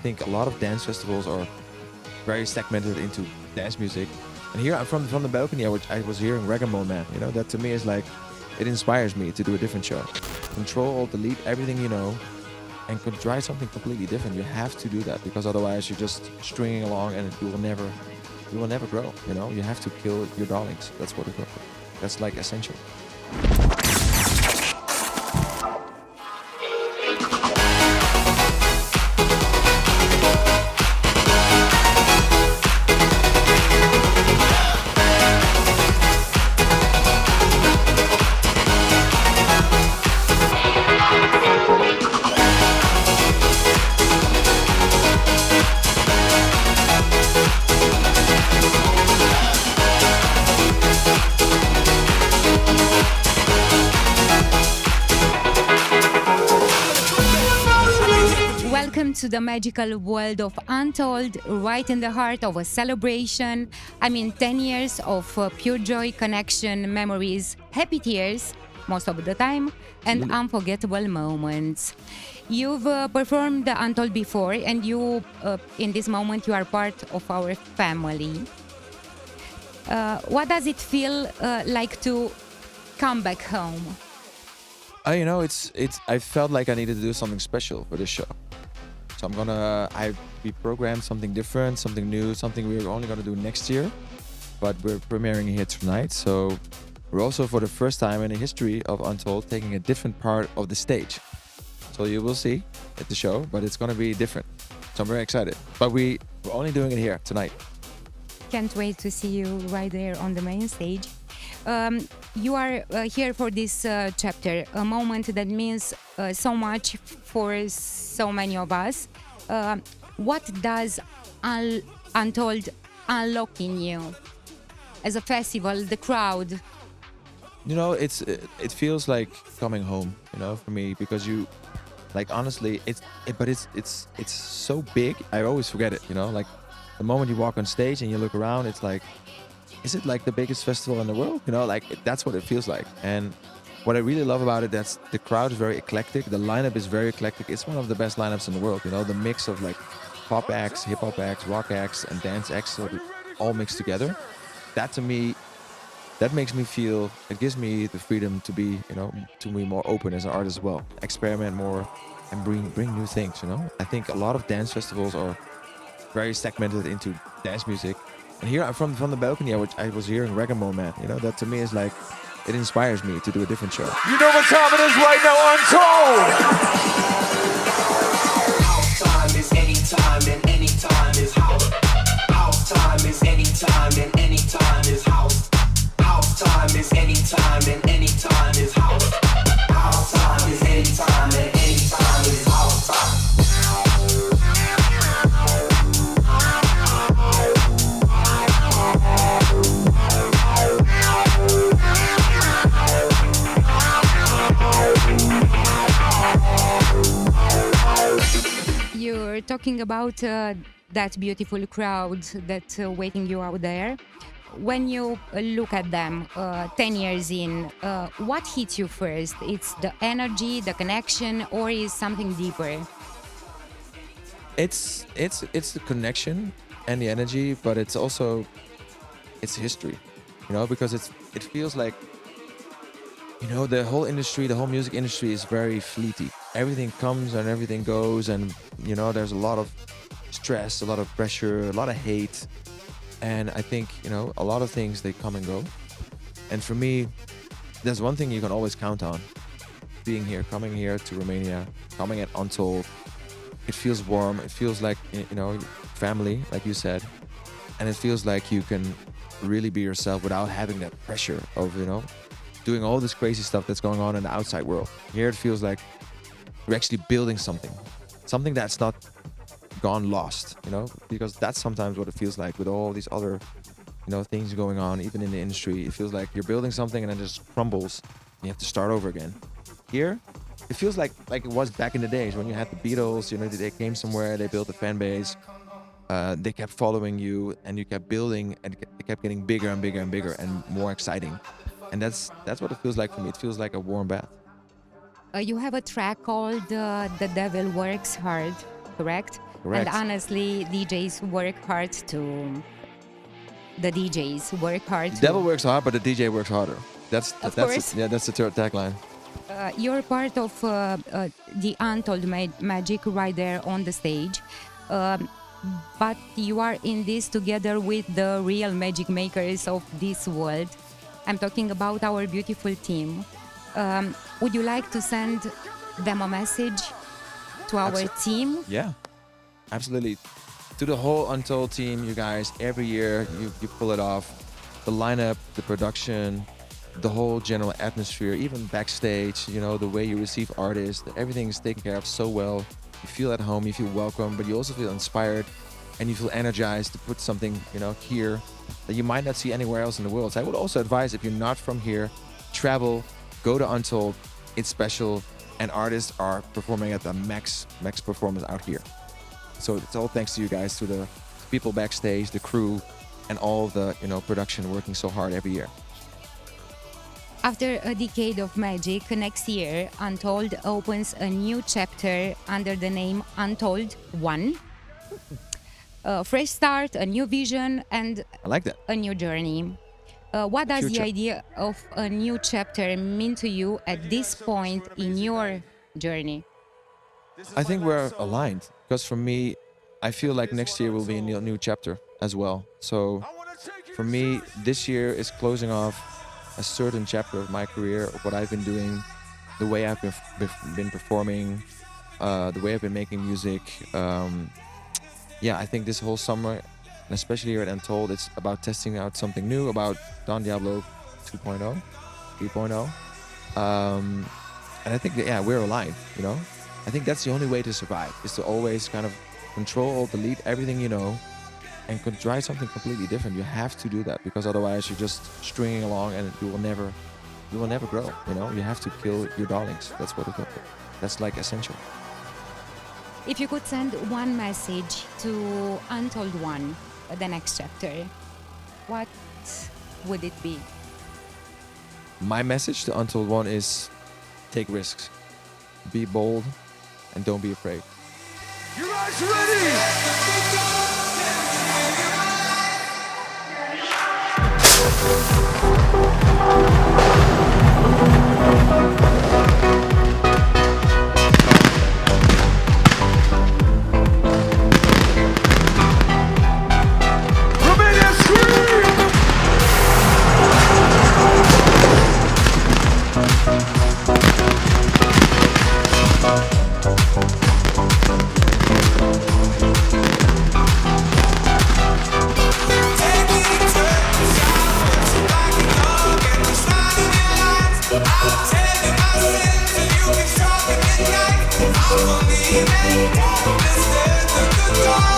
think a lot of dance festivals are very segmented into dance music. And here I'm from the balcony, I was hearing Reggae Man. You know, that to me is like, it inspires me to do a different show. Control, Alt, Delete everything you know, and could try something completely different. You have to do that because otherwise you're just stringing along and you will never grow. You know, you have to kill your darlings. That's what it is. That's like essential. Welcome to the magical world of Untold, right in the heart of a celebration. 10 years of pure joy, connection, memories, happy tears, most of the time, and unforgettable moments. You've performed the Untold before, and you, in this moment, you are part of our family. What does it feel like to come back home? I felt like I needed to do something special for this show. So we programmed something different, something new, something we're only gonna do next year, but we're premiering here tonight. So we're also, for the first time in the history of Untold, taking a different part of the stage. So you will see at the show, but it's gonna be different. So I'm very excited. But we're only doing it here tonight. Can't wait to see you right there on the main stage. You are here for this chapter, a moment that means so much for so many of us. What does Untold unlock in you? As a festival, the crowd. You know, it feels like coming home, you know, for me, because honestly, it's so big. I always forget it, you know, like the moment you walk on stage and you look around, it's like, is it like the biggest festival in the world? You know, like that's what it feels like. And what I really love about it, that's the crowd is very eclectic. The lineup is very eclectic. It's one of the best lineups in the world. You know, the mix of like pop acts, hip hop acts, rock acts, and dance acts, so all mixed together. That to me, that makes me feel, it gives me the freedom to be, you know, to be more open as an artist as well. Experiment more and bring new things, you know. I think a lot of dance festivals are very segmented into dance music. And here I'm from the balcony, I was hearing Reggae Man. You know, that to me is like, it inspires me to do a different show. You know what time it is right now, Untold! House time is anytime and anytime is house. House time is anytime and anytime is house. House time is anytime and anytime is house. House time is anytime and anytime is house time. You're talking about that beautiful crowd that's waiting you out there. When you look at them 10 years in, what hits you first? It's the energy, the connection, or is something deeper? It's the connection and the energy, but it's also, it's history, you know, because it feels like, you know, the whole industry, the whole music industry is very fleety. Everything comes and everything goes, and you know, there's a lot of stress, a lot of pressure, a lot of hate. And I think, you know, a lot of things, they come and go. And for me, there's one thing you can always count on. Being here, coming here to Romania, coming at Untold. It feels warm. It feels like, you know, family, like you said. And it feels like you can really be yourself without having that pressure of, you know, doing all this crazy stuff that's going on in the outside world. Here it feels like you're actually building something that's not gone lost, you know, because that's sometimes what it feels like with all these other, you know, things going on, even in the industry. It feels like you're building something and it just crumbles and you have to start over again. Here, it feels like it was back in the days when you had the Beatles, you know, they came somewhere, they built a fan base, they kept following you and you kept building, and it kept getting bigger and bigger and bigger and more exciting. And that's what it feels like for me. It feels like a warm bath. You have a track called The Devil Works Hard, correct? Correct. And honestly, the DJs work hard The to. devil works hard, but the DJ works harder. Of course. That's the third tagline. You're part of the untold magic right there on the stage. Um, but you are in this together with the real magic makers of this world. I'm talking about our beautiful team. Would you like to send them a message to our team? Yeah, absolutely. To the whole Untold team, you guys, every year you pull it off. The lineup, the production, the whole general atmosphere, even backstage, the way you receive artists, everything is taken care of so well. You feel at home, you feel welcome, but you also feel inspired and you feel energized to put something, here that you might not see anywhere else in the world. So I would also advise, if you're not from here, travel, go to Untold. It's special, and artists are performing at the max performance out here. So it's all thanks to you guys, to the people backstage, the crew, and all the production working so hard every year. After a decade of magic, next year, Untold opens a new chapter under the name Untold 1. A fresh start, a new vision, and I like that. a new journey. What does the Future. idea of a new chapter mean to you at this point in your journey? I think we're aligned, because for me, I feel like next year will be a new chapter as well. So for me, this year is closing off a certain chapter of my career, of what I've been doing, the way I've been performing, the way I've been making music. I think this whole summer, and especially here at Untold, it's about testing out something new, about Don Diablo 2.0, 3.0. And I think that, we're aligned, I think that's the only way to survive, is to always kind of control, delete everything and could try something completely different. You have to do that, because otherwise you're just stringing along and you will never grow. You have to kill your darlings. That's like essential. If you could send one message to Untold 1, the next chapter, what would it be? My message to Untold 1 is take risks, be bold, and don't be afraid. You guys ready? Romania, scream! I'll believe it. This is the good times.